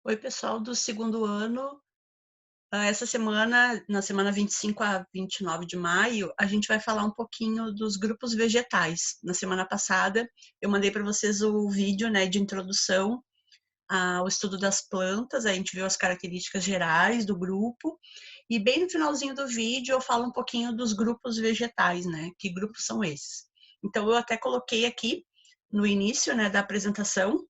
Oi, pessoal do segundo ano. Essa semana, na semana 25 a 29 de maio, a gente vai falar um pouquinho dos grupos vegetais. Na semana passada, eu mandei para vocês o vídeo, né, de introdução ao estudo das plantas. A gente viu as características gerais do grupo. E bem no finalzinho do vídeo, eu falo um pouquinho dos grupos vegetais, né? Que grupos são esses? Então, eu até coloquei aqui no início, né, da apresentação,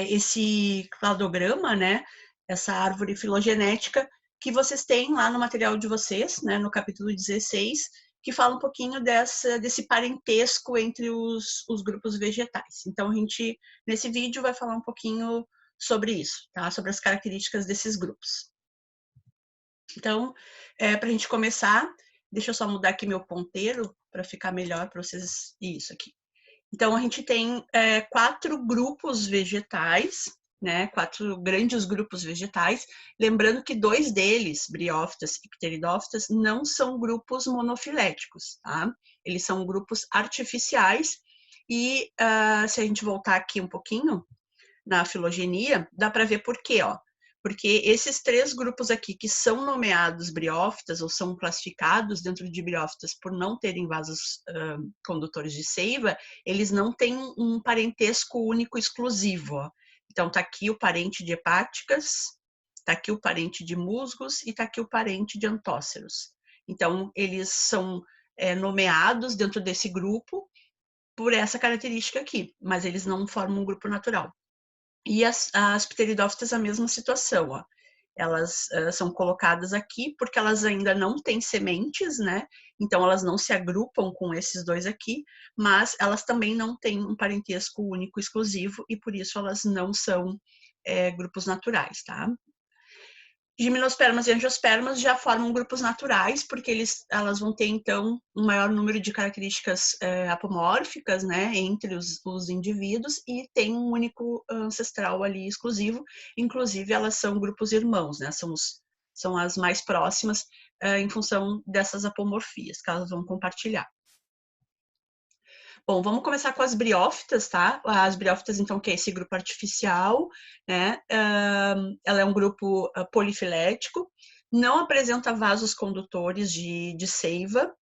esse cladograma, né, essa árvore filogenética que vocês têm lá no material de vocês, né, no capítulo 16, que fala um pouquinho desse parentesco entre os grupos vegetais. Então, a gente, nesse vídeo, vai falar um pouquinho sobre isso, tá? Sobre as características desses grupos. Então, para a gente começar, deixa eu só mudar aqui meu ponteiro para ficar melhor para vocês. Isso aqui. Então, a gente tem 4 grupos vegetais, né? 4 grandes grupos vegetais. Lembrando que 2 deles, briófitas e pteridófitas, não são grupos monofiléticos, tá? Eles são grupos artificiais. E se a gente voltar aqui um pouquinho na filogenia, dá para ver por quê, ó. Porque esses 3 grupos aqui que são nomeados briófitas ou são classificados dentro de briófitas por não terem vasos condutores de seiva, eles não têm um parentesco único exclusivo, ó. Então tá aqui o parente de hepáticas, tá aqui o parente de musgos e tá aqui o parente de antóceros. Então eles são nomeados dentro desse grupo por essa característica aqui, mas eles não formam um grupo natural. E as pteridófitas, a mesma situação, ó. Elas são colocadas aqui porque elas ainda não têm sementes, né? Então elas não se agrupam com esses 2 aqui, mas elas também não têm um parentesco único exclusivo e por isso elas não são grupos naturais, tá? Gimnospermas e angiospermas já formam grupos naturais, porque elas vão ter, então, um maior número de características apomórficas, né, entre os indivíduos, e tem um único ancestral ali exclusivo. Inclusive, elas são grupos irmãos, né, são as mais próximas em função dessas apomorfias que elas vão compartilhar. Bom, vamos começar com as briófitas, tá? As briófitas, então, que é esse grupo artificial, né? Ela é um grupo polifilético, não apresenta vasos condutores de seiva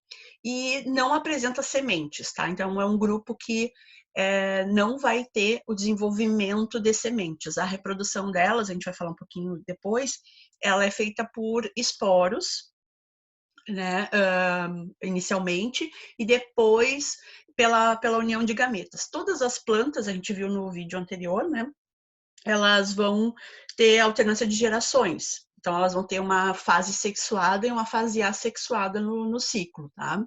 e não apresenta sementes, tá? Então, é um grupo que não vai ter o desenvolvimento de sementes. A reprodução delas, a gente vai falar um pouquinho depois, ela é feita por esporos, né, inicialmente, e depois pela união de gametas. Todas as plantas, a gente viu no vídeo anterior, né, elas vão ter alternância de gerações. Então, elas vão ter uma fase sexuada e uma fase assexuada no ciclo, tá?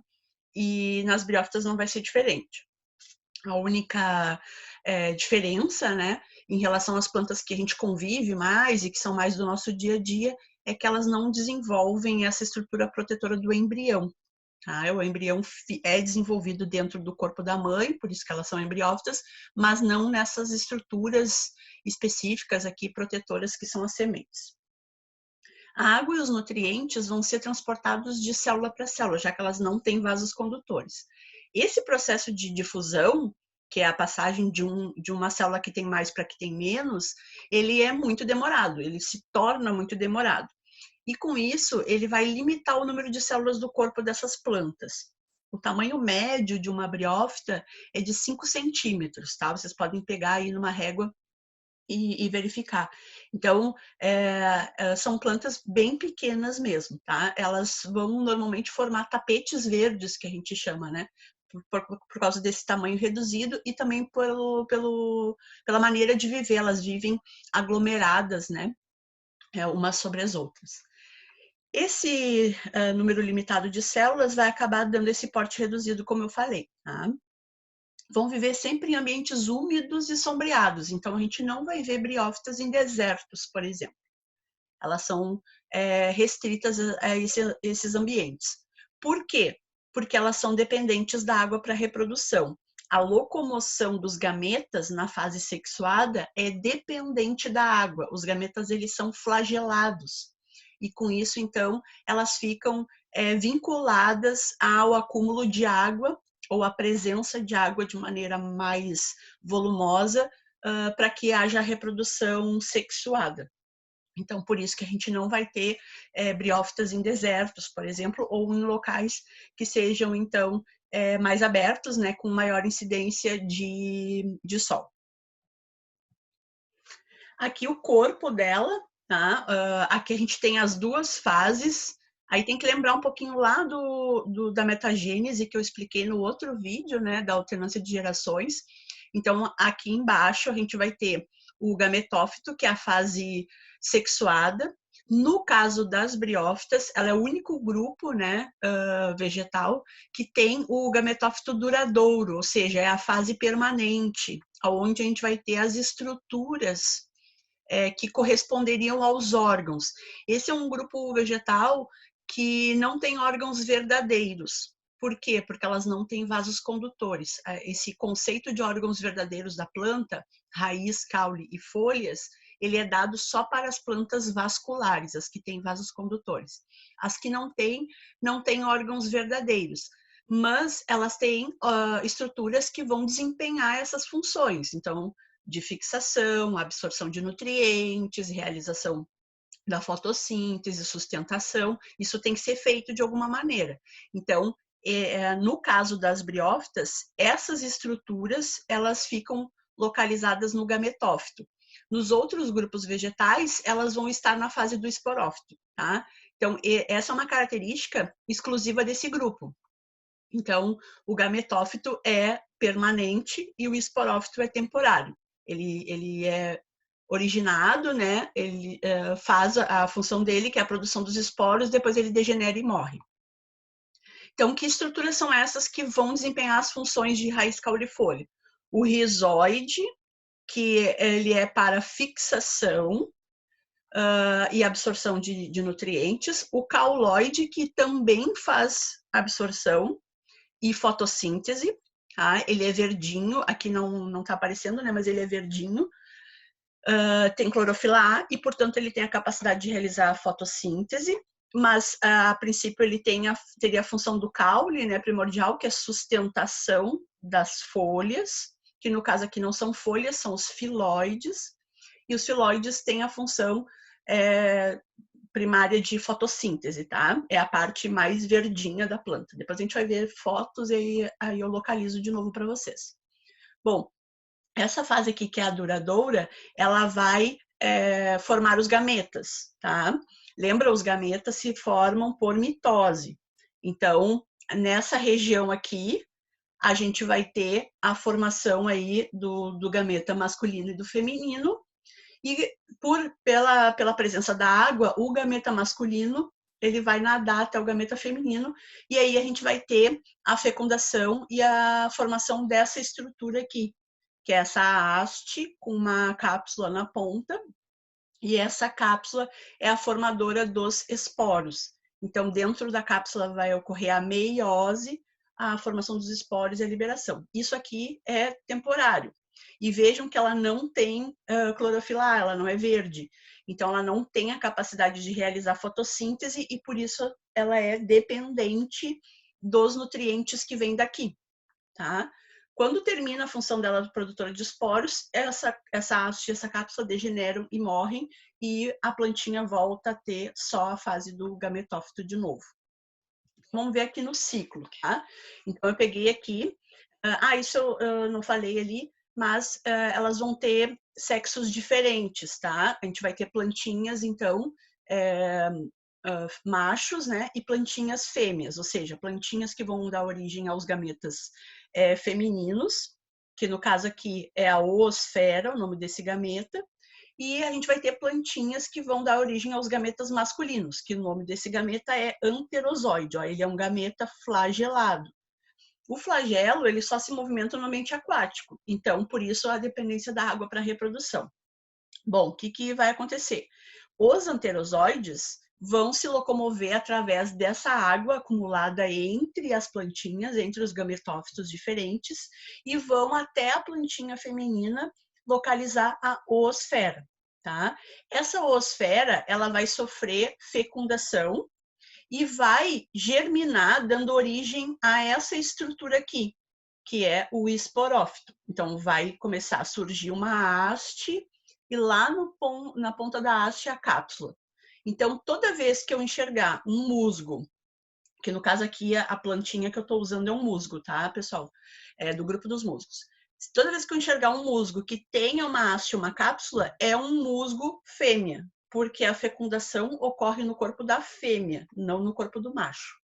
E nas briófitas não vai ser diferente. A única diferença, né, em relação às plantas que a gente convive mais e que são mais do nosso dia a dia, é que elas não desenvolvem essa estrutura protetora do embrião. Tá? O embrião é desenvolvido dentro do corpo da mãe, por isso que elas são embriófitas, mas não nessas estruturas específicas aqui protetoras que são as sementes. A água e os nutrientes vão ser transportados de célula para célula, já que elas não têm vasos condutores. Esse processo de difusão, que é a passagem de uma célula que tem mais para que tem menos, ele é muito demorado, ele se torna muito demorado. E com isso, ele vai limitar o número de células do corpo dessas plantas. O tamanho médio de uma briófita é de 5 centímetros, tá? Vocês podem pegar aí numa régua e verificar. Então, são plantas bem pequenas mesmo, tá? Elas vão normalmente formar tapetes verdes, que a gente chama, né? Por causa desse tamanho reduzido e também pela maneira de viver. Elas vivem aglomeradas, né? Umas sobre as outras. Esse número limitado de células vai acabar dando esse porte reduzido, como eu falei, tá? Vão viver sempre em ambientes úmidos e sombreados, então a gente não vai ver briófitas em desertos, por exemplo. Elas são restritas a esses ambientes. Por quê? Porque elas são dependentes da água para reprodução. A locomoção dos gametas na fase sexuada é dependente da água. Os gametas, eles são flagelados. E com isso, então, elas ficam vinculadas ao acúmulo de água ou à presença de água de maneira mais volumosa para que haja reprodução sexuada. Então, por isso que a gente não vai ter briófitas em desertos, por exemplo, ou em locais que sejam, então, mais abertos, né, com maior incidência de sol. Aqui o corpo dela, tá? Aqui a gente tem as duas fases. Aí tem que lembrar um pouquinho lá da metagênese que eu expliquei no outro vídeo, né, da alternância de gerações. Então, aqui embaixo a gente vai ter o gametófito, que é a fase sexuada. No caso das briófitas, ela é o único grupo, né, vegetal que tem o gametófito duradouro, ou seja, é a fase permanente, onde a gente vai ter as estruturas que corresponderiam aos órgãos. Esse é um grupo vegetal que não tem órgãos verdadeiros. Por quê? Porque elas não têm vasos condutores. Esse conceito de órgãos verdadeiros da planta, raiz, caule e folhas, ele é dado só para as plantas vasculares, as que têm vasos condutores. As que não têm órgãos verdadeiros, mas elas têm estruturas que vão desempenhar essas funções. Então, de fixação, absorção de nutrientes, realização da fotossíntese, sustentação, isso tem que ser feito de alguma maneira. Então, no caso das briófitas, essas estruturas, elas ficam localizadas no gametófito. Nos outros grupos vegetais, elas vão estar na fase do esporófito, tá? Então, essa é uma característica exclusiva desse grupo. Então, o gametófito é permanente e o esporófito é temporário. Ele é originado, né? Ele faz a função dele, que é a produção dos esporos, depois ele degenera e morre. Então, que estruturas são essas que vão desempenhar as funções de raiz, caule e folha? O rizoide, que ele é para fixação e absorção de nutrientes. O cauloide, que também faz absorção e fotossíntese, tá? Ele é verdinho, aqui não está aparecendo, né? Mas ele é verdinho. Tem clorofila A e, portanto, ele tem a capacidade de realizar a fotossíntese, mas a princípio ele teria a função do caule, né, primordial, que é sustentação das folhas, que no caso aqui não são folhas, são os filóides, e os filóides têm a função primária de fotossíntese, tá? É a parte mais verdinha da planta. Depois a gente vai ver fotos e aí eu localizo de novo para vocês. Bom, essa fase aqui, que é a duradoura, ela vai formar os gametas, tá? Lembra, os gametas se formam por mitose. Então, nessa região aqui, a gente vai ter a formação aí do gameta masculino e do feminino, e pela presença da água, o gameta masculino ele vai nadar até o gameta feminino, e aí a gente vai ter a fecundação e a formação dessa estrutura aqui, que é essa haste com uma cápsula na ponta, e essa cápsula é a formadora dos esporos. Então, dentro da cápsula vai ocorrer a meiose, a formação dos esporos e a liberação. Isso aqui é temporário. E vejam que ela não tem clorofila A, ela não é verde. Então, ela não tem a capacidade de realizar fotossíntese e, por isso, ela é dependente dos nutrientes que vêm daqui, tá? Quando termina a função dela de produtora de esporos, essa haste, essa cápsula degeneram e morrem, e a plantinha volta a ter só a fase do gametófito de novo. Vamos ver aqui no ciclo, tá? Então, eu peguei aqui... isso eu não falei ali, mas elas vão ter sexos diferentes, tá? A gente vai ter plantinhas, então, machos, né? E plantinhas fêmeas, ou seja, plantinhas que vão dar origem aos gametas femininos, que no caso aqui é a oosfera, o nome desse gameta, e a gente vai ter plantinhas que vão dar origem aos gametas masculinos, que o nome desse gameta é anterozoide, ó, ele é um gameta flagelado. O flagelo, ele só se movimenta no ambiente aquático, então, por isso, a dependência da água para a reprodução. Bom, o que vai acontecer? Os anterozoides vão se locomover através dessa água acumulada entre as plantinhas, entre os gametófitos diferentes, e vão até a plantinha feminina localizar a oosfera, tá? Essa oosfera, ela vai sofrer fecundação e vai germinar, dando origem a essa estrutura aqui, que é o esporófito. Então, vai começar a surgir uma haste e lá na ponta da haste a cápsula. Então, toda vez que eu enxergar um musgo, que no caso aqui a plantinha que eu estou usando é um musgo, tá, pessoal? É do grupo dos musgos. Toda vez que eu enxergar um musgo que tenha uma haste, uma cápsula, é um musgo fêmea, porque a fecundação ocorre no corpo da fêmea, não no corpo do macho,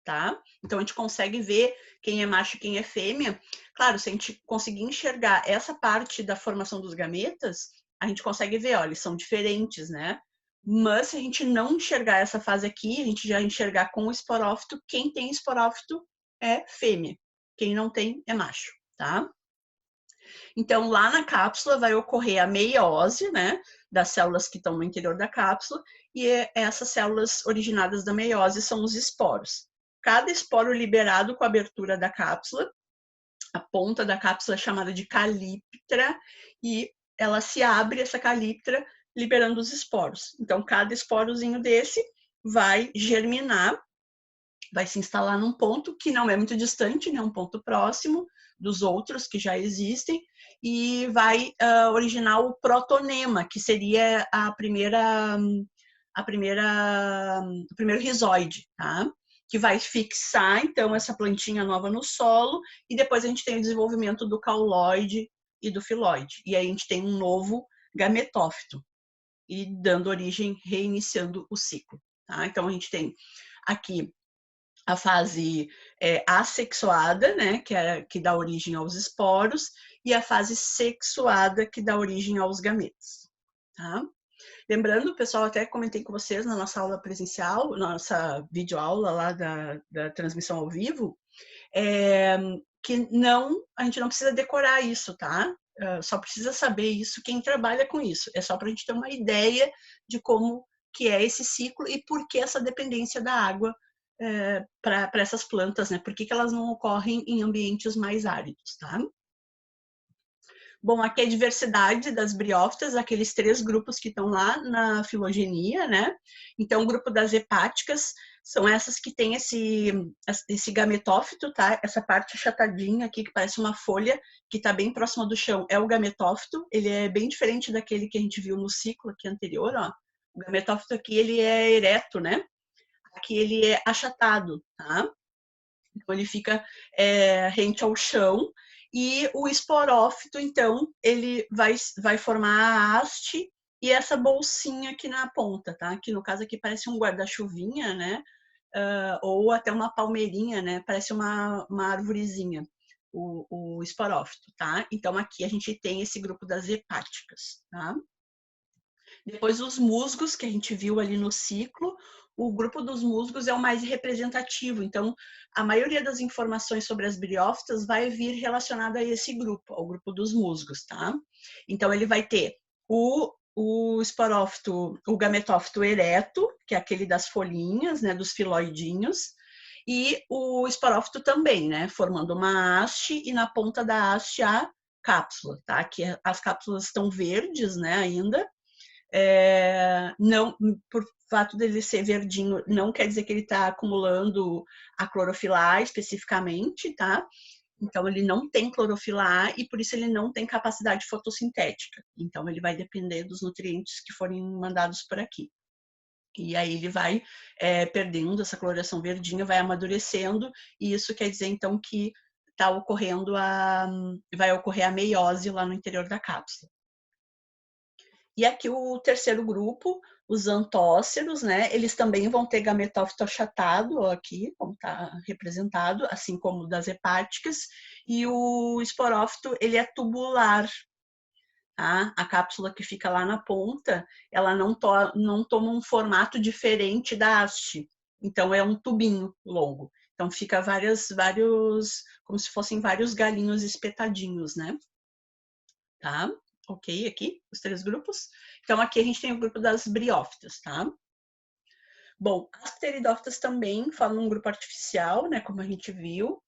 tá? Então a gente consegue ver quem é macho e quem é fêmea. Claro, se a gente conseguir enxergar essa parte da formação dos gametas, a gente consegue ver, ó, eles são diferentes, né? Mas se a gente não enxergar essa fase aqui, a gente já enxergar com o esporófito, quem tem esporófito é fêmea, quem não tem é macho, tá? Então, lá na cápsula vai ocorrer a meiose, né, das células que estão no interior da cápsula, e essas células originadas da meiose são os esporos. Cada esporo liberado com a abertura da cápsula, a ponta da cápsula é chamada de calíptra, e ela se abre, essa calíptra, liberando os esporos. Então, cada esporozinho desse vai germinar, vai se instalar num ponto que não é muito distante, né, um ponto próximo dos outros que já existem, e vai originar o protonema, que seria o primeiro rizoide, tá? Que vai fixar, então, essa plantinha nova no solo, e depois a gente tem o desenvolvimento do cauloide e do filóide. E aí a gente tem um novo gametófito, e dando origem, reiniciando o ciclo. Tá? Então a gente tem aqui a fase assexuada, né, que dá origem aos esporos, e a fase sexuada, que dá origem aos gametas. Tá? Lembrando, pessoal, até comentei com vocês na nossa aula presencial, nossa videoaula lá da transmissão ao vivo, que a gente não precisa decorar isso, tá? Só precisa saber isso quem trabalha com isso. É só para a gente ter uma ideia de como que é esse ciclo e por que essa dependência da água para essas plantas, né? Por que elas não ocorrem em ambientes mais áridos, tá? Bom, aqui é a diversidade das briófitas, aqueles 3 grupos que estão lá na filogenia, né? Então, o grupo das hepáticas são essas que têm esse gametófito, tá? Essa parte achatadinha aqui, que parece uma folha, que está bem próxima do chão, é o gametófito. Ele é bem diferente daquele que a gente viu no ciclo aqui anterior, ó. O gametófito aqui, ele é ereto, né? Aqui ele é achatado, tá? Então, ele fica rente ao chão. E o esporófito, então, ele vai formar a haste e essa bolsinha aqui na ponta, tá? Que no caso aqui parece um guarda-chuvinha, né? Ou até uma palmeirinha, né? Parece uma arvorezinha, o esporófito, tá? Então, aqui a gente tem esse grupo das hepáticas, tá? Depois os musgos, que a gente viu ali no ciclo, o grupo dos musgos é o mais representativo. Então, a maioria das informações sobre as briófitas vai vir relacionada a esse grupo, ao grupo dos musgos, tá? Então, ele vai ter o esporófito, o gametófito ereto, que é aquele das folhinhas, né, dos filoidinhos, e o esporófito também, né, formando uma haste e na ponta da haste a cápsula, tá? Que as cápsulas estão verdes, né, ainda. Não, por fato dele ser verdinho, não quer dizer que ele está acumulando a clorofila A especificamente, tá? Então, ele não tem clorofila A e por isso ele não tem capacidade fotossintética. Então, ele vai depender dos nutrientes que forem mandados por aqui. E aí ele vai perdendo essa coloração verdinha, vai amadurecendo, e isso quer dizer, então, que vai ocorrer a meiose lá no interior da cápsula. E aqui o terceiro grupo, os antóceros, né? Eles também vão ter gametófito achatado, ó, aqui, como está representado, assim como o das hepáticas. E o esporófito, ele é tubular. Tá? A cápsula que fica lá na ponta, ela não toma um formato diferente da haste. Então, é um tubinho longo. Então, fica como se fossem vários galinhos espetadinhos, né? Tá? Ok, aqui, os 3 grupos. Então, aqui a gente tem o grupo das briófitas, tá? Bom, as pteridófitas também formam um grupo artificial, né, como a gente viu.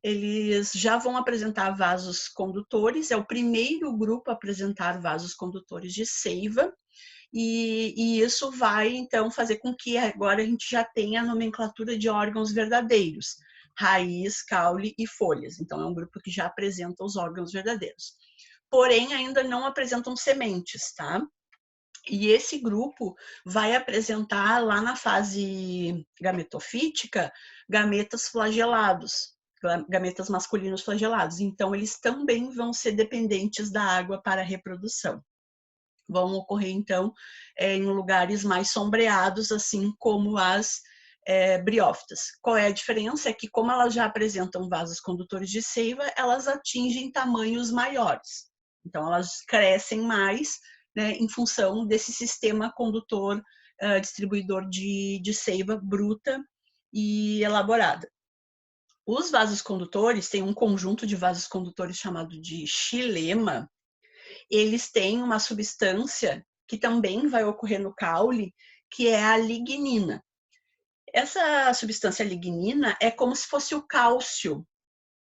Eles já vão apresentar vasos condutores, é o primeiro grupo a apresentar vasos condutores de seiva, e isso vai, então, fazer com que agora a gente já tenha a nomenclatura de órgãos verdadeiros. raiz, caule e folhas. Então, é um grupo que já apresenta os órgãos verdadeiros. Porém, ainda não apresentam sementes, tá? E esse grupo vai apresentar lá na fase gametofítica gametas flagelados, gametas masculinos flagelados. Então, eles também vão ser dependentes da água para a reprodução. Vão ocorrer, então, em lugares mais sombreados, assim como as briófitas. Qual é a diferença? É que, como elas já apresentam vasos condutores de seiva, elas atingem tamanhos maiores. Então, elas crescem mais, né, em função desse sistema condutor, distribuidor de seiva bruta e elaborada. Os vasos condutores, tem um conjunto de vasos condutores chamado de xilema. Eles têm uma substância que também vai ocorrer no caule, que é a lignina. Essa substância lignina é como se fosse o cálcio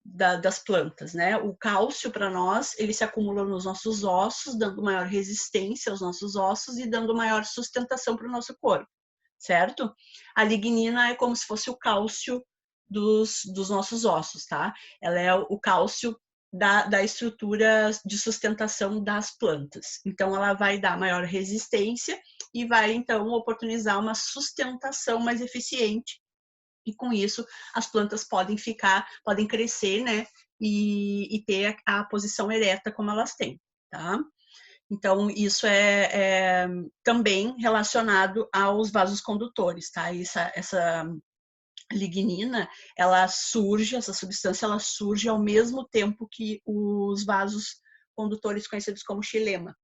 das plantas, né? O cálcio, para nós, ele se acumula nos nossos ossos, dando maior resistência aos nossos ossos e dando maior sustentação para o nosso corpo, certo? A lignina é como se fosse o cálcio dos nossos ossos, tá? Ela é o cálcio da estrutura de sustentação das plantas. Então, ela vai dar maior resistência e vai, então, oportunizar uma sustentação mais eficiente. E com isso, as plantas podem crescer, né? E ter a posição ereta como elas têm, tá? Então, isso é também relacionado aos vasos condutores, tá? Essa lignina, essa substância, ela surge ao mesmo tempo que os vasos condutores conhecidos como xilema.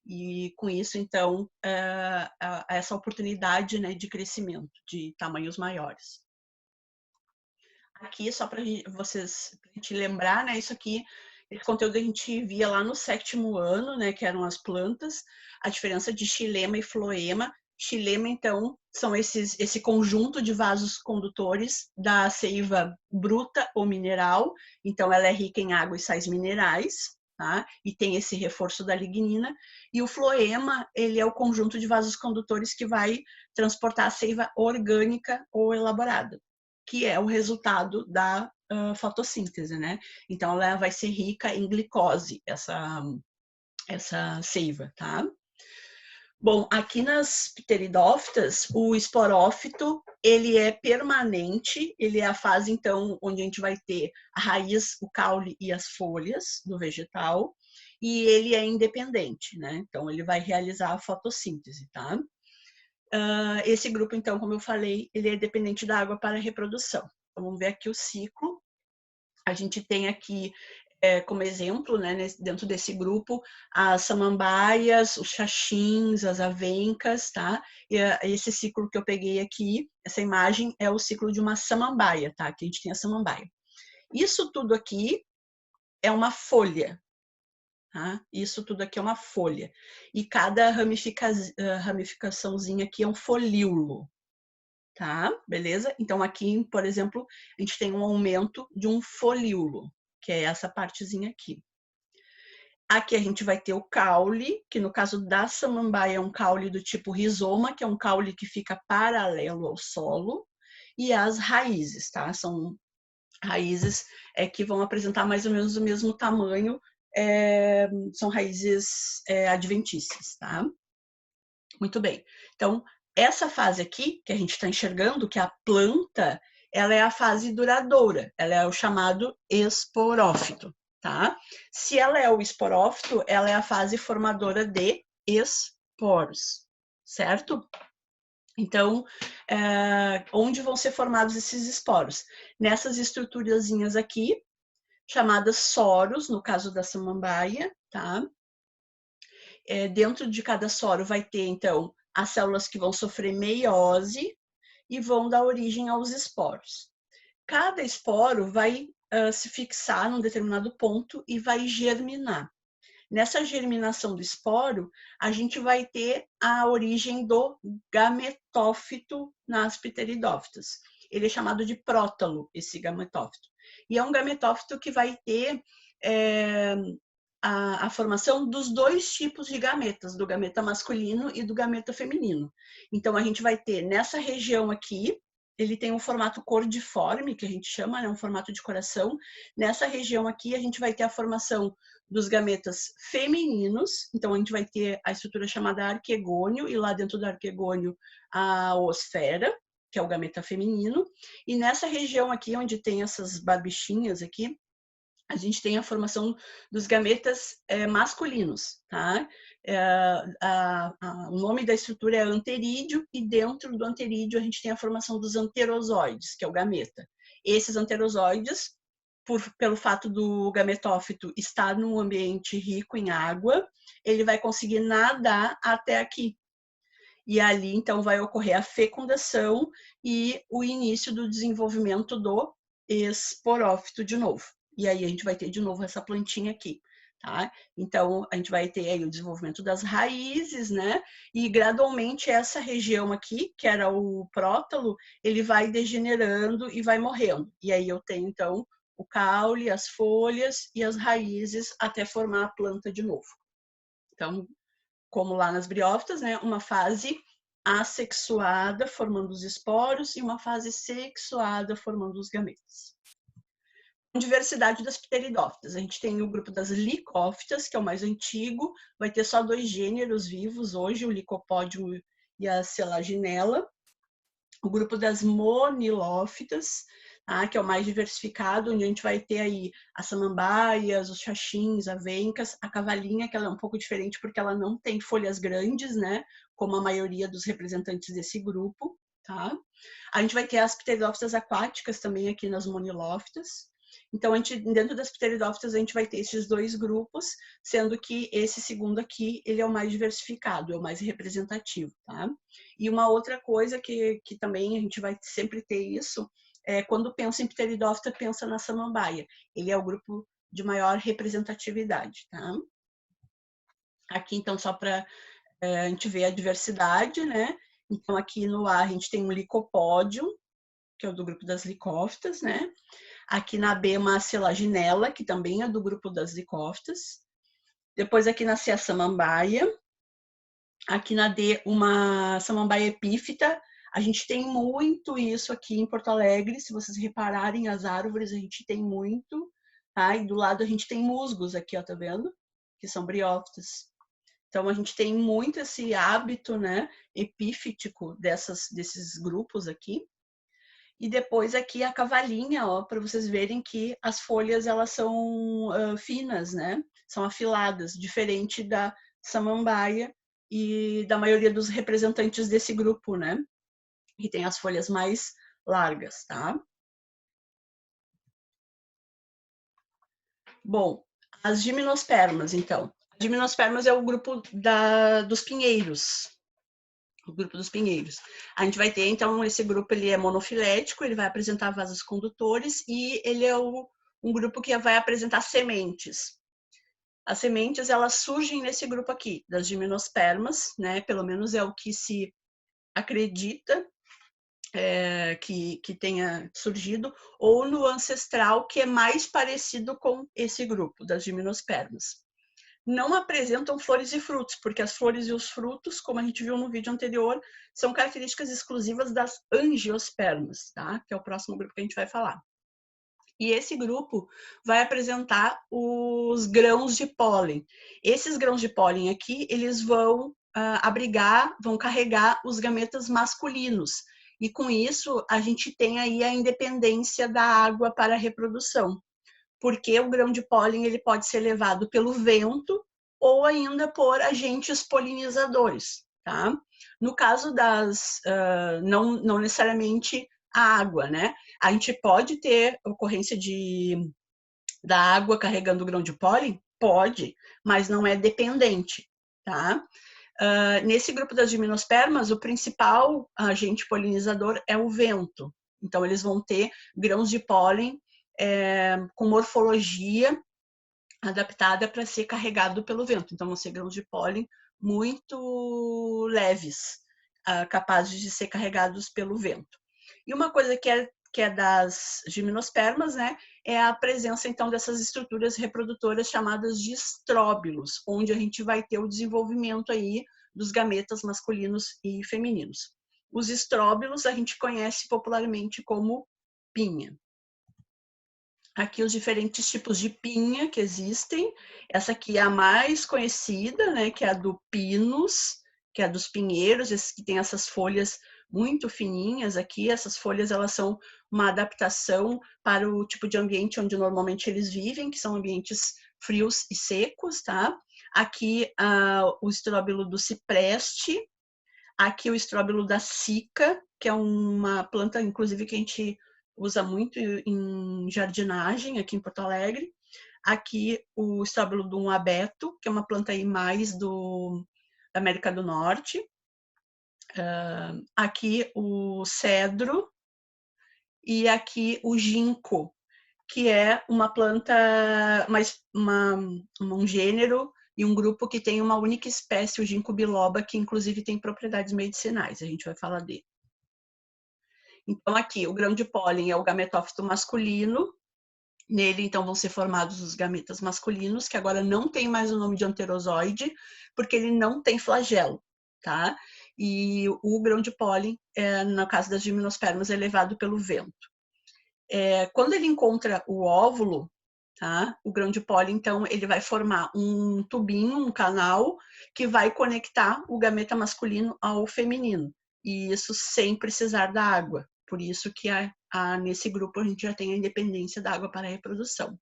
E com isso, então, essa oportunidade, né, de crescimento de tamanhos maiores. Aqui, só para vocês te lembrar, né, isso aqui, esse conteúdo a gente via lá no 7º ano, né, que eram as plantas, a diferença de xilema e floema. Xilema, então, são esse conjunto de vasos condutores da seiva bruta ou mineral. Então, ela é rica em água e sais minerais, tá? E tem esse reforço da lignina. E o floema, ele é o conjunto de vasos condutores que vai transportar a seiva orgânica ou elaborada, que é o resultado da fotossíntese, né? Então, ela vai ser rica em glicose, essa seiva, tá? Bom, aqui nas pteridófitas, o esporófito, ele é permanente, ele é a fase, então, onde a gente vai ter a raiz, o caule e as folhas do vegetal, e ele é independente, né? Então, ele vai realizar a fotossíntese, tá? Esse grupo, então, como eu falei, ele é dependente da água para a reprodução. Então, vamos ver aqui o ciclo. A gente tem aqui, como exemplo, né, dentro desse grupo, as samambaias, os xaxins, as avencas, tá? E esse ciclo que eu peguei aqui, essa imagem é o ciclo de uma samambaia, tá? Aqui a gente tem a samambaia. Isso tudo aqui é uma folha, tá? Isso tudo aqui é uma folha. E cada ramificaçãozinha aqui é um folíolo, tá? Beleza? Então, aqui, por exemplo, a gente tem um aumento de um folíolo, que é essa partezinha aqui. Aqui a gente vai ter o caule, que no caso da samambaia é um caule do tipo rizoma, que é um caule que fica paralelo ao solo, e as raízes, tá? São raízes que vão apresentar mais ou menos o mesmo tamanho, são raízes adventícias, tá? Muito bem. Então, essa fase aqui, que a gente está enxergando, que é a planta, ela é a fase duradoura, ela é o chamado esporófito, tá? Se ela é o esporófito, ela é a fase formadora de esporos, certo? Então, onde vão ser formados esses esporos? Nessas estruturazinhas aqui, chamadas soros, no caso da samambaia, tá? Dentro de cada soro vai ter, então, as células que vão sofrer meiose e vão dar origem aos esporos. Cada esporo vai se fixar num determinado ponto e vai germinar. Nessa germinação do esporo, a gente vai ter a origem do gametófito nas pteridófitas. Ele é chamado de prótalo, esse gametófito. E é um gametófito que vai ter a formação dos dois tipos de gametas, do gameta masculino e do gameta feminino. Então, a gente vai ter nessa região aqui, ele tem um formato cordiforme, que a gente chama, né, um formato de coração. Nessa região aqui, a gente vai ter a formação dos gametas femininos, então a gente vai ter a estrutura chamada arquegônio, e lá dentro do arquegônio a oosfera, que é o gameta feminino, e nessa região aqui, onde tem essas barbichinhas aqui, a gente tem a formação dos gametas masculinos, tá? O nome da estrutura é anterídeo, e dentro do anterídeo a gente tem a formação dos anterozoides, que é o gameta. Esses anterozoides, pelo fato do gametófito estar num ambiente rico em água, ele vai conseguir nadar até aqui. E ali, então, vai ocorrer a fecundação e o início do desenvolvimento do esporófito de novo. E aí a gente vai ter de novo essa plantinha aqui, tá? Então, a gente vai ter aí o desenvolvimento das raízes, né? E gradualmente essa região aqui, que era o prótalo, ele vai degenerando e vai morrendo. E aí eu tenho, então, o caule, as folhas e as raízes até formar a planta de novo. Então, como lá nas briófitas, né, uma fase assexuada, formando os esporos, e uma fase sexuada, formando os gametas. Diversidade das pteridófitas. A gente tem o grupo das licófitas, que é o mais antigo, vai ter só 2 gêneros vivos hoje, o licopódio e a selaginella. O grupo das monilófitas, que é o mais diversificado, onde a gente vai ter aí as samambaias, os xaxins, avencas, a cavalinha, que ela é um pouco diferente porque ela não tem folhas grandes, né, como a maioria dos representantes desse grupo, tá? A gente vai ter as pteridófitas aquáticas também aqui nas monilófitas. Então, dentro das pteridófitas, a gente vai ter esses 2 grupos, sendo que esse segundo aqui, ele é o mais diversificado, é o mais representativo, tá? E uma outra coisa que também a gente vai sempre ter isso, quando pensa em pteridófita, pensa na samambaia. Ele é o grupo de maior representatividade, tá? Aqui, então, só para a gente ver a diversidade, né? Então, aqui no A, a gente tem um licopódio, que é o do grupo das licófitas, né? Aqui na B, uma selaginella, que também é do grupo das licófitas. Depois, aqui na C, a samambaia. Aqui na D, uma samambaia epífita. A gente tem muito isso aqui em Porto Alegre. Se vocês repararem as árvores, a gente tem muito. Tá? E do lado a gente tem musgos aqui, ó, tá vendo? Que são briófitas. Então, a gente tem muito esse hábito, né, epífitico desses grupos aqui. E depois aqui a cavalinha, ó, para vocês verem que as folhas elas são finas, né? São afiladas, diferente da samambaia e da maioria dos representantes desse grupo, né? Que tem as folhas mais largas, tá? Bom, as gimnospermas, então. As gimnospermas é o grupo dos pinheiros, o grupo dos pinheiros. A gente vai ter, então, esse grupo, ele é monofilético, ele vai apresentar vasos condutores e ele é um grupo que vai apresentar sementes. As sementes, elas surgem nesse grupo aqui, das gimnospermas, né? Pelo menos é o que se acredita que tenha surgido, ou no ancestral, que é mais parecido com esse grupo, das gimnospermas. Não apresentam flores e frutos, porque as flores e os frutos, como a gente viu no vídeo anterior, são características exclusivas das angiospermas, tá? Que é o próximo grupo que a gente vai falar. E esse grupo vai apresentar os grãos de pólen. Esses grãos de pólen aqui, eles vão abrigar, vão carregar os gametas masculinos. E com isso, a gente tem aí a independência da água para a reprodução. Porque o grão de pólen ele pode ser levado pelo vento ou ainda por agentes polinizadores, tá? No caso não necessariamente a água, né? A gente pode ter ocorrência da água carregando o grão de pólen? Pode, mas não é dependente, tá? Nesse grupo das gimnospermas, o principal agente polinizador é o vento. Então, eles vão ter grãos de pólen com morfologia adaptada para ser carregado pelo vento. Então, vão ser grãos de pólen muito leves, capazes de ser carregados pelo vento. E uma coisa que é das gimnospermas, né, é a presença, então, dessas estruturas reprodutoras chamadas de estróbilos, onde a gente vai ter o desenvolvimento aí dos gametas masculinos e femininos. Os estróbilos a gente conhece popularmente como pinha. Aqui os diferentes tipos de pinha que existem. Essa aqui é a mais conhecida, né, que é a do pinus, que é a dos pinheiros, esses que tem essas folhas muito fininhas aqui. Essas folhas, elas são uma adaptação para o tipo de ambiente onde normalmente eles vivem, que são ambientes frios e secos, tá? Aqui o estróbilo do cipreste, aqui o estróbilo da sica, que é uma planta, inclusive, que a gente usa muito em jardinagem aqui em Porto Alegre. Aqui o estróbilo do abeto, que é uma planta aí mais da América do Norte. Aqui o cedro e aqui o ginkgo, que é uma planta, um gênero e um grupo que tem uma única espécie, o ginkgo biloba, que inclusive tem propriedades medicinais, a gente vai falar dele. Então aqui, o grão de pólen é o gametófito masculino, nele então vão ser formados os gametas masculinos, que agora não tem mais o nome de anterozoide, porque ele não tem flagelo, tá? E o grão de pólen, no caso das gimnospermas, é levado pelo vento. Quando ele encontra o óvulo, tá? O grão de pólen, então, ele vai formar um tubinho, um canal, que vai conectar o gameta masculino ao feminino. E isso sem precisar da água. Por isso que nesse grupo a gente já tem a independência da água para a reprodução.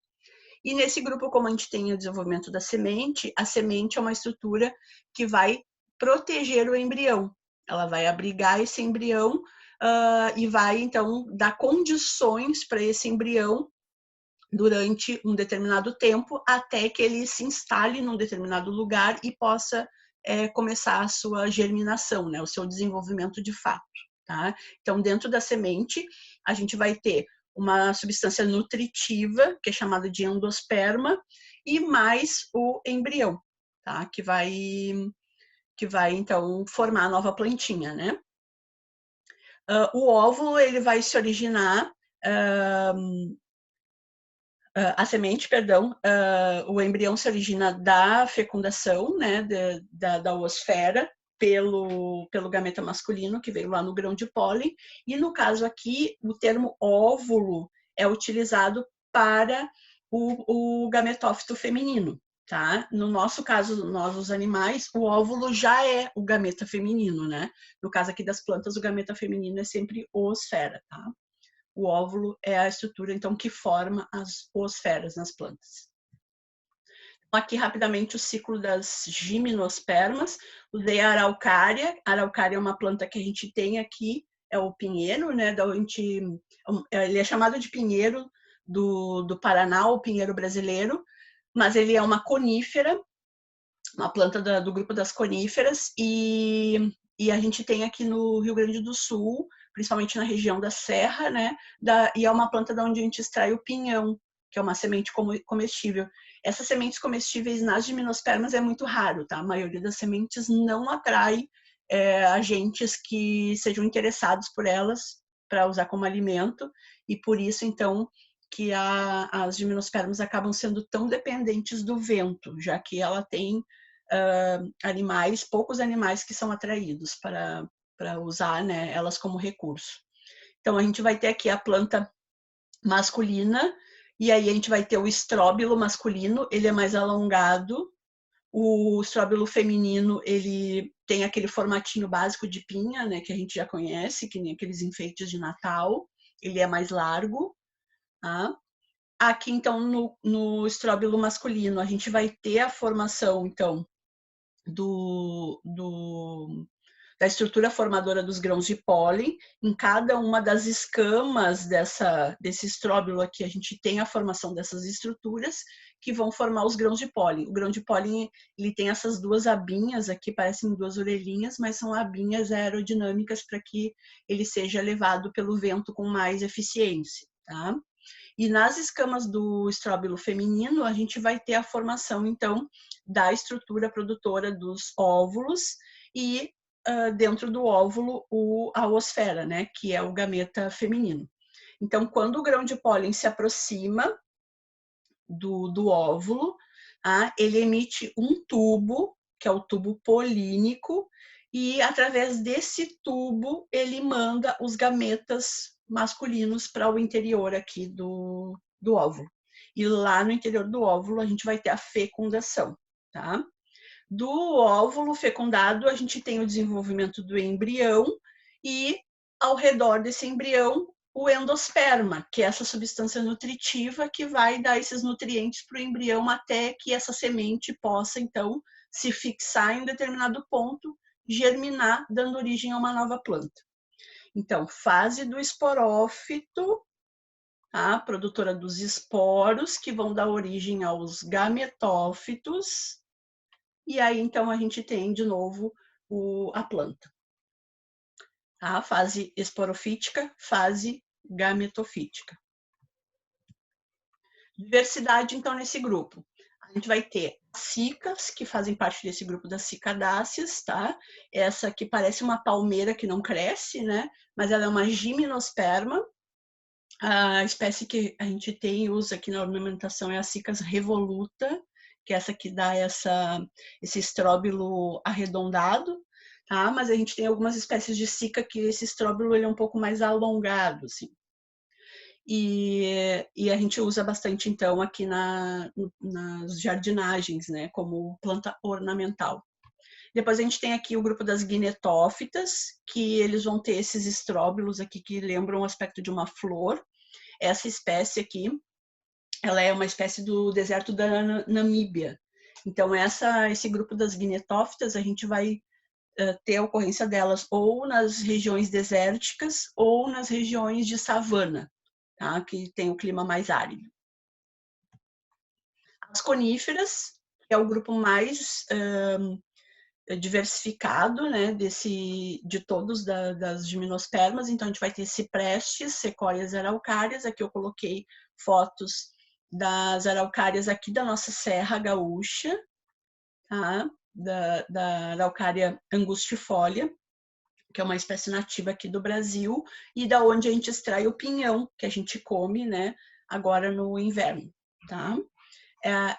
E nesse grupo, como a gente tem o desenvolvimento da semente, a semente é uma estrutura que vai proteger o embrião. Ela vai abrigar esse embrião e vai, então, dar condições para esse embrião durante um determinado tempo, até que ele se instale num determinado lugar e possa começar a sua germinação, né, o seu desenvolvimento de fato. Tá? Então, dentro da semente, a gente vai ter uma substância nutritiva, que é chamada de endosperma, e mais o embrião, tá? que vai então formar a nova plantinha, né? O óvulo ele vai se originar, a semente, perdão, o embrião se origina da fecundação, né, da oosfera, pelo gameta masculino, que veio lá no grão de pólen, e no caso aqui, o termo óvulo é utilizado para o gametófito feminino, tá? No nosso caso, nós, os animais, o óvulo já é o gameta feminino, né? No caso aqui das plantas, o gameta feminino é sempre oosfera, tá? O óvulo é a estrutura, então, que forma as oosferas nas plantas. Aqui, rapidamente, o ciclo das gimnospermas. Usei a araucária. A araucária é uma planta que a gente tem aqui, é o pinheiro, né? Ele é chamado de pinheiro do Paraná, o pinheiro brasileiro, mas ele é uma conífera, uma planta do grupo das coníferas, e a gente tem aqui no Rio Grande do Sul, principalmente na região da Serra, né? E é uma planta da onde a gente extrai o pinhão, que é uma semente comestível. Essas sementes comestíveis nas gimnospermas é muito raro, tá? A maioria das sementes não atrai agentes que sejam interessados por elas para usar como alimento, e por isso, então, que as gimnospermas acabam sendo tão dependentes do vento, já que ela tem poucos animais que são atraídos para usar, né, elas como recurso. Então, a gente vai ter aqui a planta masculina, e aí a gente vai ter o estróbilo masculino, ele é mais alongado. O estróbilo feminino, ele tem aquele formatinho básico de pinha, né, que a gente já conhece, que nem aqueles enfeites de Natal. Ele é mais largo. Tá? Aqui, então, no estróbilo masculino, a gente vai ter a formação, então, da estrutura formadora dos grãos de pólen. Em cada uma das escamas desse estróbilo aqui, a gente tem a formação dessas estruturas que vão formar os grãos de pólen. O grão de pólen, ele tem essas duas abinhas aqui, parecem duas orelhinhas, mas são abinhas aerodinâmicas para que ele seja levado pelo vento com mais eficiência, tá? E nas escamas do estróbilo feminino, a gente vai ter a formação, então, da estrutura produtora dos óvulos e, dentro do óvulo, a oosfera, né, que é o gameta feminino. Então, quando o grão de pólen se aproxima do óvulo, ele emite um tubo, que é o tubo polínico, e através desse tubo ele manda os gametas masculinos para o interior aqui do óvulo. E lá no interior do óvulo a gente vai ter a fecundação, tá? Do óvulo fecundado a gente tem o desenvolvimento do embrião e ao redor desse embrião o endosperma, que é essa substância nutritiva que vai dar esses nutrientes para o embrião até que essa semente possa, então, se fixar em um determinado ponto, germinar, dando origem a uma nova planta. Então, fase do esporófito, a produtora dos esporos, que vão dar origem aos gametófitos, e aí, então, a gente tem, de novo, a planta. A fase esporofítica, fase gametofítica. Diversidade, então, nesse grupo. A gente vai ter cicas, que fazem parte desse grupo das cicadáceas, tá? Essa que parece uma palmeira que não cresce, né? Mas ela é uma gimnosperma. A espécie que a gente tem e usa aqui na ornamentação é a Cicas revoluta, que é essa que dá esse estróbilo arredondado, tá? Mas a gente tem algumas espécies de cica que esse estróbilo ele é um pouco mais alongado, assim. E a gente usa bastante, então, aqui nas jardinagens, né, como planta ornamental. Depois a gente tem aqui o grupo das guinetófitas, que eles vão ter esses estróbilos aqui que lembram o aspecto de uma flor. Essa espécie aqui, ela é uma espécie do deserto da Namíbia. Então, esse grupo das guinetófitas, a gente vai ter a ocorrência delas ou nas regiões desérticas ou nas regiões de savana, tá? Que tem o clima mais árido. As coníferas, que é o grupo mais diversificado, né, de todos das gimnospermas. Então, a gente vai ter ciprestes, sequoias, araucárias. Aqui eu coloquei fotos das araucárias aqui da nossa Serra Gaúcha, tá? Da araucária angustifolia, que é uma espécie nativa aqui do Brasil, e da onde a gente extrai o pinhão, que a gente come, né, agora no inverno, tá?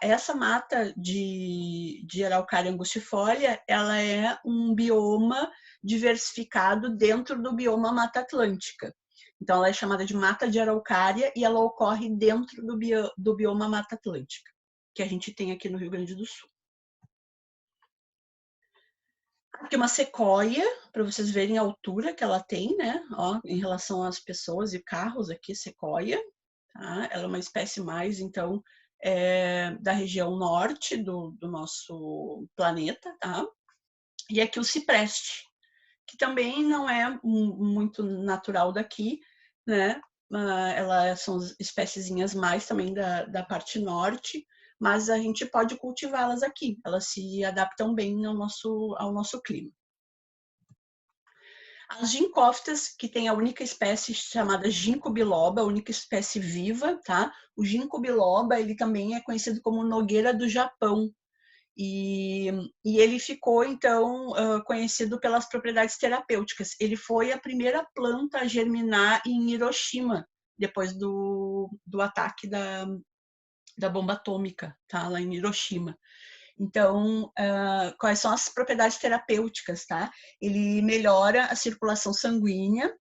Essa mata de araucária angustifolia, ela é um bioma diversificado dentro do bioma Mata Atlântica. Então, ela é chamada de mata de araucária e ela ocorre dentro do bioma Mata Atlântica, que a gente tem aqui no Rio Grande do Sul. Aqui uma sequoia, para vocês verem a altura que ela tem, né? Ó, em relação às pessoas e carros aqui, sequoia. Tá? Ela é uma espécie mais, então, da região norte do nosso planeta, tá? E aqui o cipreste, que também não é muito natural daqui, né? Elas são espéciezinhas mais também da parte norte, mas a gente pode cultivá-las aqui, elas se adaptam bem ao nosso clima. As gincófitas, que tem a única espécie chamada ginkgo biloba, a única espécie viva, tá? O ginkgo biloba, ele também é conhecido como nogueira do Japão. E ele ficou, então, conhecido pelas propriedades terapêuticas. Ele foi a primeira planta a germinar em Hiroshima, depois do ataque da bomba atômica, tá? Lá em Hiroshima. Então, quais são as propriedades terapêuticas, tá? Ele melhora a circulação sanguínea,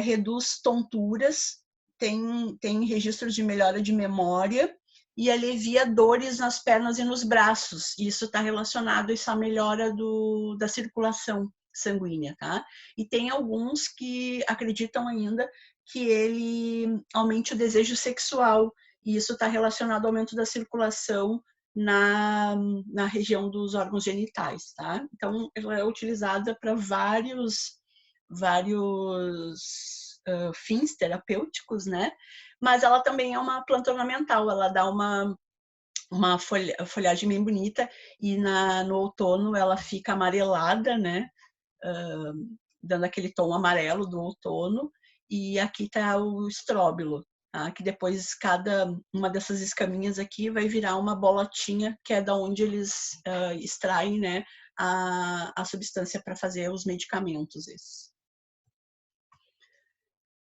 reduz tonturas, tem registros de melhora de memória e alivia dores nas pernas e nos braços. Isso está relacionado a essa melhora da circulação sanguínea, tá? E tem alguns que acreditam ainda que ele aumente o desejo sexual, e isso está relacionado ao aumento da circulação na região dos órgãos genitais, tá? Então, ela é utilizada para vários fins terapêuticos, né? Mas ela também é uma planta ornamental, ela dá uma folhagem bem bonita e no outono ela fica amarelada, né? Dando aquele tom amarelo do outono. E aqui está o estróbilo, tá? Que depois cada uma dessas escaminhas aqui vai virar uma bolotinha, que é da onde eles extraem, né, a substância para fazer os medicamentos esses.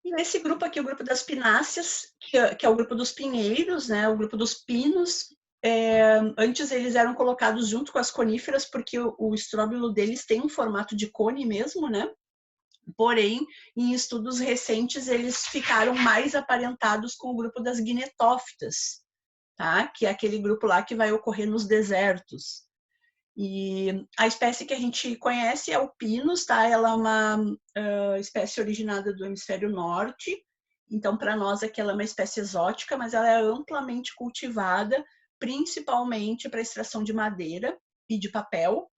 E nesse grupo aqui, o grupo das pináceas, que é o grupo dos pinheiros, né, o grupo dos pinos, Antes eles eram colocados junto com as coníferas, porque o estróbilo deles tem um formato de cone mesmo, né? Porém, em estudos recentes, eles ficaram mais aparentados com o grupo das guinetófitas, tá? Que é aquele grupo lá que vai ocorrer nos desertos. E a espécie que a gente conhece é o Pinus, tá? Ela é uma espécie originada do hemisfério norte. Então, para nós, aqui ela é uma espécie exótica, mas ela é amplamente cultivada, principalmente para extração de madeira e de papel.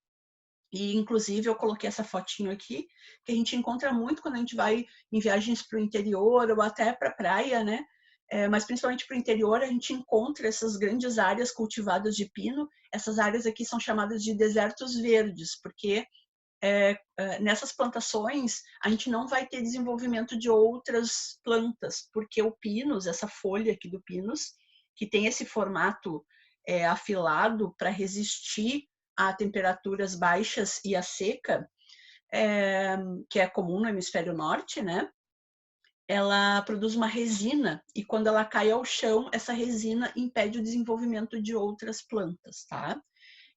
E, inclusive, eu coloquei essa fotinho aqui, que a gente encontra muito quando a gente vai em viagens para o interior ou até para a praia, né? Mas principalmente para o interior, a gente encontra essas grandes áreas cultivadas de pino. Essas áreas aqui são chamadas de desertos verdes, porque nessas plantações a gente não vai ter desenvolvimento de outras plantas, porque o pinus, essa folha aqui do pinus, que tem esse formato afilado para resistir a temperaturas baixas e a seca, que é comum no hemisfério norte, né? Ela produz uma resina e quando ela cai ao chão, essa resina impede o desenvolvimento de outras plantas, tá?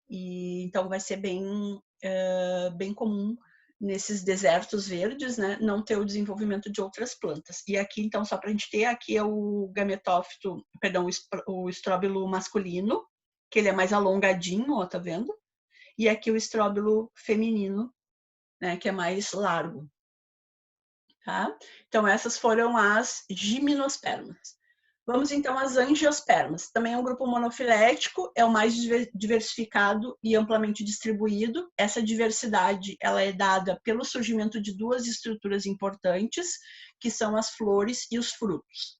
E então vai ser bem comum nesses desertos verdes, né, não ter o desenvolvimento de outras plantas. E aqui, então, só para a gente ter, aqui é o gametófito, perdão, o estróbilo masculino, que ele é mais alongadinho, ó, tá vendo? E aqui o estróbilo feminino, né, que é mais largo. Tá? Então, essas foram as gimnospermas. Vamos então às angiospermas. Também é um grupo monofilético, é o mais diversificado e amplamente distribuído. Essa diversidade ela é dada pelo surgimento de duas estruturas importantes, que são as flores e os frutos.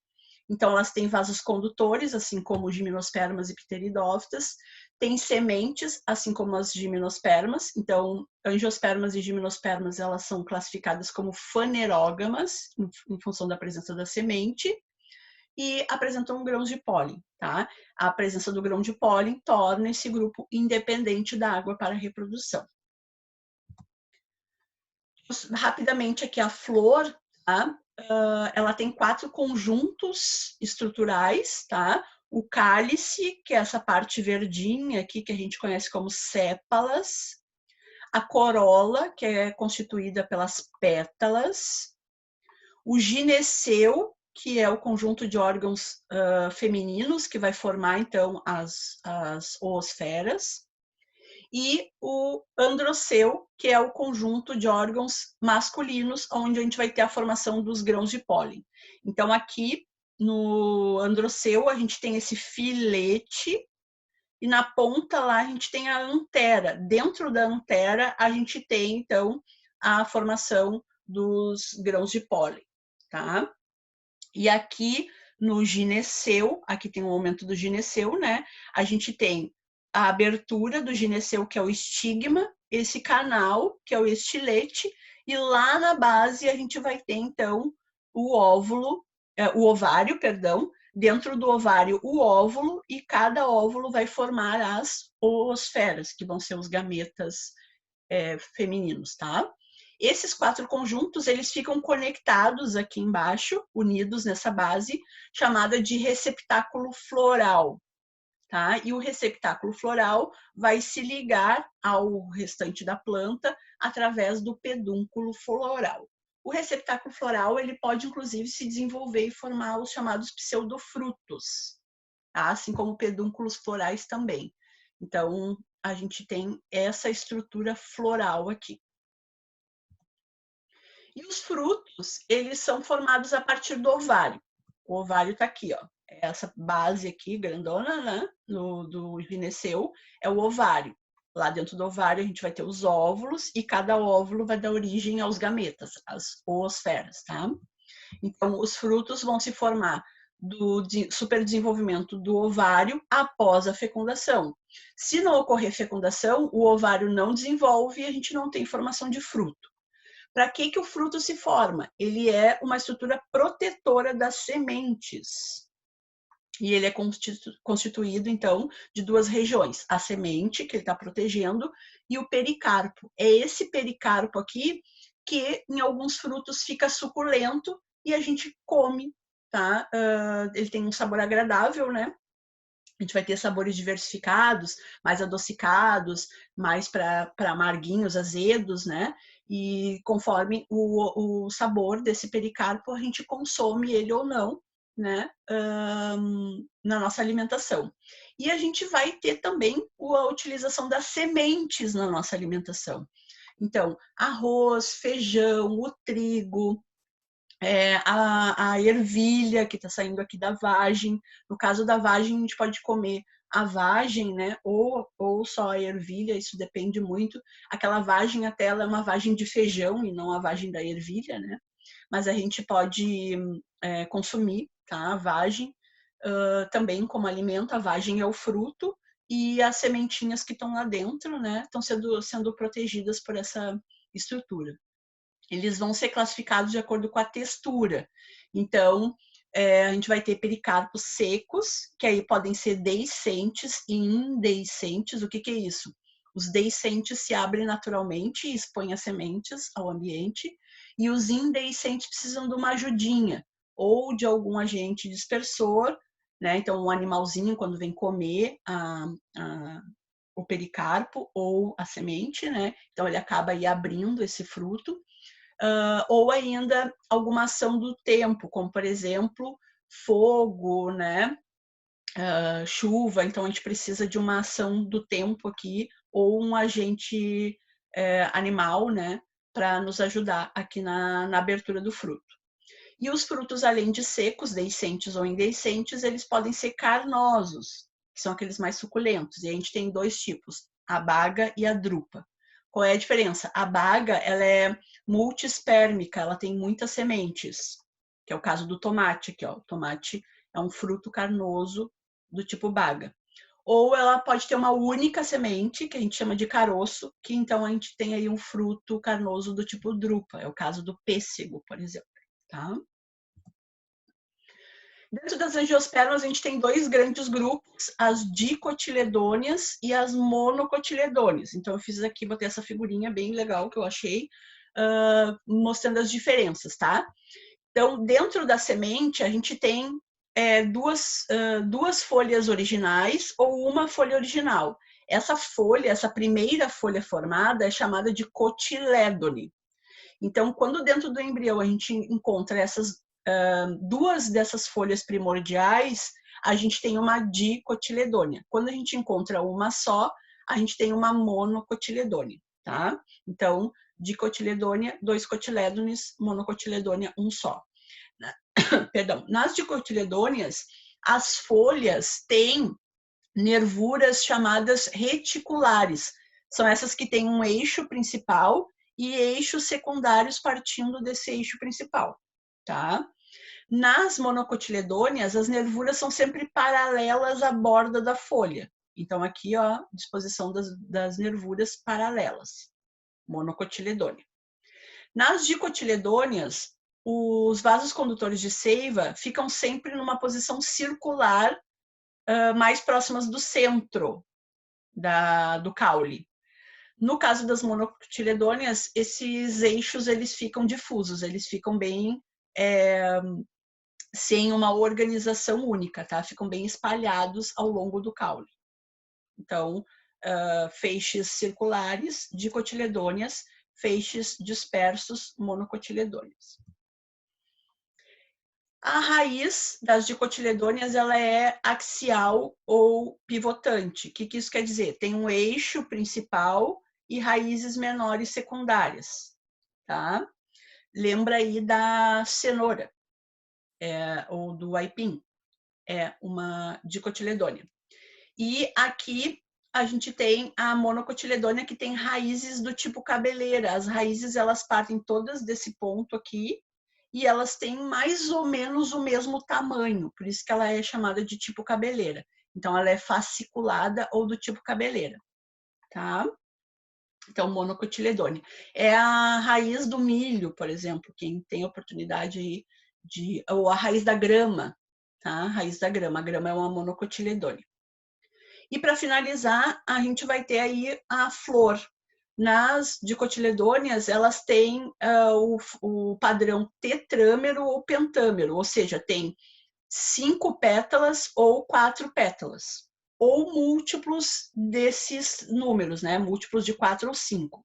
Então, elas têm vasos condutores, assim como gimnospermas e pteridófitas, têm sementes, assim como as gimnospermas. Então, angiospermas e gimnospermas, elas são classificadas como fanerógamas, em função da presença da semente, e apresentam grãos de pólen, tá? A presença do grão de pólen torna esse grupo independente da água para a reprodução. Rapidamente aqui a flor, tá? Ela tem 4 conjuntos estruturais, tá? O cálice, que é essa parte verdinha aqui, que a gente conhece como sépalas. A corola, que é constituída pelas pétalas. O gineceu, que é o conjunto de órgãos femininos, que vai formar, então, as oosferas. E o androceu, que é o conjunto de órgãos masculinos, onde a gente vai ter a formação dos grãos de pólen. Então, aqui no androceu, a gente tem esse filete, e na ponta lá a gente tem a antera. Dentro da antera, a gente tem, então, a formação dos grãos de pólen, tá? E aqui no gineceu, aqui tem o aumento do gineceu, né? A gente tem a abertura do gineceu, que é o estigma, esse canal, que é o estilete, e lá na base a gente vai ter, então, o óvulo, o ovário, perdão, dentro do ovário o óvulo, e cada óvulo vai formar as oosferas, que vão ser os gametas femininos, tá? Esses 4 conjuntos, eles ficam conectados aqui embaixo, unidos nessa base, chamada de receptáculo floral, tá? E o receptáculo floral vai se ligar ao restante da planta através do pedúnculo floral. O receptáculo floral, ele pode, inclusive, se desenvolver e formar os chamados pseudofrutos, tá? Assim como pedúnculos florais também. Então, a gente tem essa estrutura floral aqui. E os frutos, eles são formados a partir do ovário. O ovário está aqui, ó. Essa base aqui, grandona, né, do gineceu, é o ovário. Lá dentro do ovário a gente vai ter os óvulos e cada óvulo vai dar origem aos gametas, as oosferas, tá? Então, os frutos vão se formar do superdesenvolvimento do ovário após a fecundação. Se não ocorrer fecundação, o ovário não desenvolve e a gente não tem formação de fruto. Para que o fruto se forma? Ele é uma estrutura protetora das sementes. E ele é constituído, então, de 2 regiões. A semente, que ele está protegendo, e o pericarpo. É esse pericarpo aqui que, em alguns frutos, fica suculento e a gente come, tá? Ele tem um sabor agradável, né? A gente vai ter sabores diversificados, mais adocicados, mais para amarguinhos, azedos, né? E conforme o sabor desse pericarpo, a gente consome ele ou não, né? Na nossa alimentação. E a gente vai ter também a utilização das sementes na nossa alimentação. Então, arroz, feijão, o trigo, a ervilha que está saindo aqui da vagem. No caso da vagem, a gente pode comer a vagem, né? Ou só a ervilha, isso depende muito. Aquela vagem até ela é uma vagem de feijão e não a vagem da ervilha, né? Mas a gente pode consumir, tá? A vagem também como alimento. A vagem é o fruto e as sementinhas que estão lá dentro, né? Estão sendo protegidas por essa estrutura. Eles vão ser classificados de acordo com a textura. Então, a gente vai ter pericarpos secos, que aí podem ser deiscentes e indeiscentes. O que é isso? Os deiscentes se abrem naturalmente e expõem as sementes ao ambiente, e os indeiscentes precisam de uma ajudinha, ou de algum agente dispersor, né? Então, um animalzinho, quando vem comer o pericarpo ou a semente, né? Então, ele acaba aí abrindo esse fruto. Ou ainda alguma ação do tempo, como por exemplo fogo, né? Chuva, então a gente precisa de uma ação do tempo aqui, ou um agente animal, né? Para nos ajudar aqui na abertura do fruto. E os frutos, além de secos, deiscentes ou indeiscentes, eles podem ser carnosos, que são aqueles mais suculentos. E a gente tem dois tipos, a baga e a drupa. Qual é a diferença? A baga, ela é multiespérmica, ela tem muitas sementes, que é o caso do tomate aqui, ó. O tomate é um fruto carnoso do tipo baga. Ou ela pode ter uma única semente, que a gente chama de caroço, que então a gente tem aí um fruto carnoso do tipo drupa, é o caso do pêssego, por exemplo, tá? Dentro das angiospermas, a gente tem dois grandes grupos, as dicotiledôneas e as monocotiledôneas. Então, eu fiz aqui, botei essa figurinha bem legal que eu achei, mostrando as diferenças, tá? Então, dentro da semente, a gente tem duas folhas originais ou uma folha original. Essa folha, essa primeira folha formada é chamada de cotilédone. Então, quando dentro do embrião a gente encontra essas duas dessas folhas primordiais, a gente tem uma dicotiledônia. Quando a gente encontra uma só, a gente tem uma monocotiledônia, tá? Então, dicotiledônia, dois cotilédones, monocotiledônia, um só. Perdão. Nas dicotiledôneas, as folhas têm nervuras chamadas reticulares. São essas que têm um eixo principal e eixos secundários partindo desse eixo principal, tá? Nas monocotiledôneas, as nervuras são sempre paralelas à borda da folha. Então, aqui, ó, disposição das nervuras paralelas. Monocotiledônea. Nas dicotiledôneas, os vasos condutores de seiva ficam sempre numa posição circular, mais próximas do centro do caule. No caso das monocotiledôneas, esses eixos eles ficam difusos, eles ficam bem sem uma organização única, tá? Ficam bem espalhados ao longo do caule. Então, feixes circulares, dicotiledôneas, feixes dispersos, monocotiledôneas. A raiz das dicotiledôneas ela é axial ou pivotante. O que isso quer dizer? Tem um eixo principal e raízes menores secundárias, tá? Lembra aí da cenoura, ou do aipim, é uma dicotiledônea. E aqui a gente tem a monocotiledônea que tem raízes do tipo cabeleira. As raízes elas partem todas desse ponto aqui e elas têm mais ou menos o mesmo tamanho, por isso que ela é chamada de tipo cabeleira. Então ela é fasciculada ou do tipo cabeleira, tá? Então monocotiledônea. É a raiz do milho, por exemplo, quem tem oportunidade ou a raiz da grama, tá? A raiz da grama, a grama é uma monocotiledônea. E para finalizar, a gente vai ter aí a flor. Nas dicotiledôneas, elas têm o padrão tetrâmero ou pentâmero, ou seja, tem 5 pétalas ou 4 pétalas, ou múltiplos desses números, né? Múltiplos de 4 ou 5.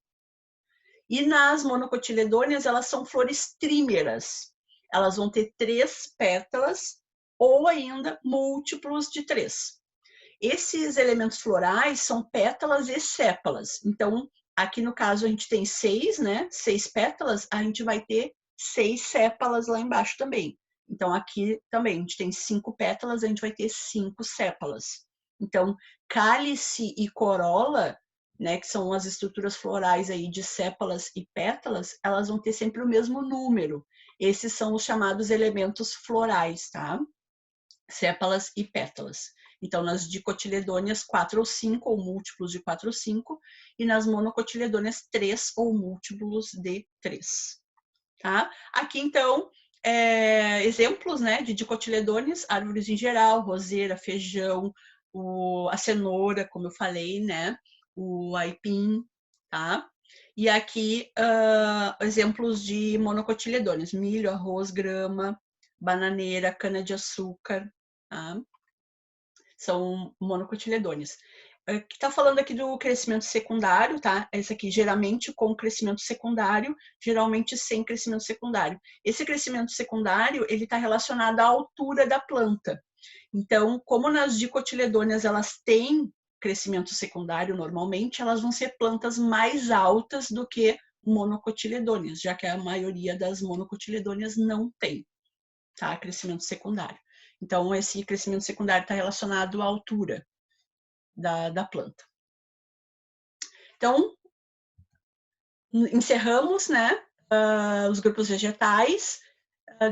E nas monocotiledôneas, elas são flores trímeras. Elas vão ter 3 pétalas ou ainda múltiplos de 3. Esses elementos florais são pétalas e sépalas. Então, aqui no caso a gente tem 6, né? 6 pétalas, a gente vai ter 6 sépalas lá embaixo também. Então, aqui também a gente tem 5 pétalas, a gente vai ter 5 sépalas. Então, cálice e corola, né, que são as estruturas florais aí de sépalas e pétalas, elas vão ter sempre o mesmo número. Esses são os chamados elementos florais, tá? Sépalas e pétalas. Então, nas dicotiledôneas, 4 ou 5, ou múltiplos de 4 ou 5, e nas monocotiledôneas, 3 ou múltiplos de 3. Tá? Aqui, então, exemplos, né, de dicotiledôneas, árvores em geral, roseira, feijão, a cenoura, como eu falei, né, o aipim, tá? E aqui, exemplos de monocotiledôneas, milho, arroz, grama, bananeira, cana-de-açúcar, tá? São monocotiledôneas. Que está falando aqui do crescimento secundário, tá? Esse aqui geralmente com crescimento secundário, geralmente sem crescimento secundário. Esse crescimento secundário, ele está relacionado à altura da planta. Então, como nas dicotiledôneas elas têm crescimento secundário normalmente, elas vão ser plantas mais altas do que monocotiledôneas, já que a maioria das monocotiledôneas não tem, tá? Crescimento secundário. Então, esse crescimento secundário está relacionado à altura da planta. Então, encerramos, né, os grupos vegetais.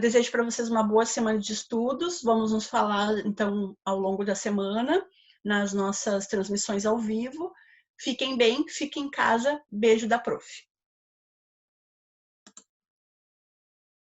Desejo para vocês uma boa semana de estudos. Vamos nos falar, então, ao longo da semana, nas nossas transmissões ao vivo. Fiquem bem, fiquem em casa. Beijo da prof.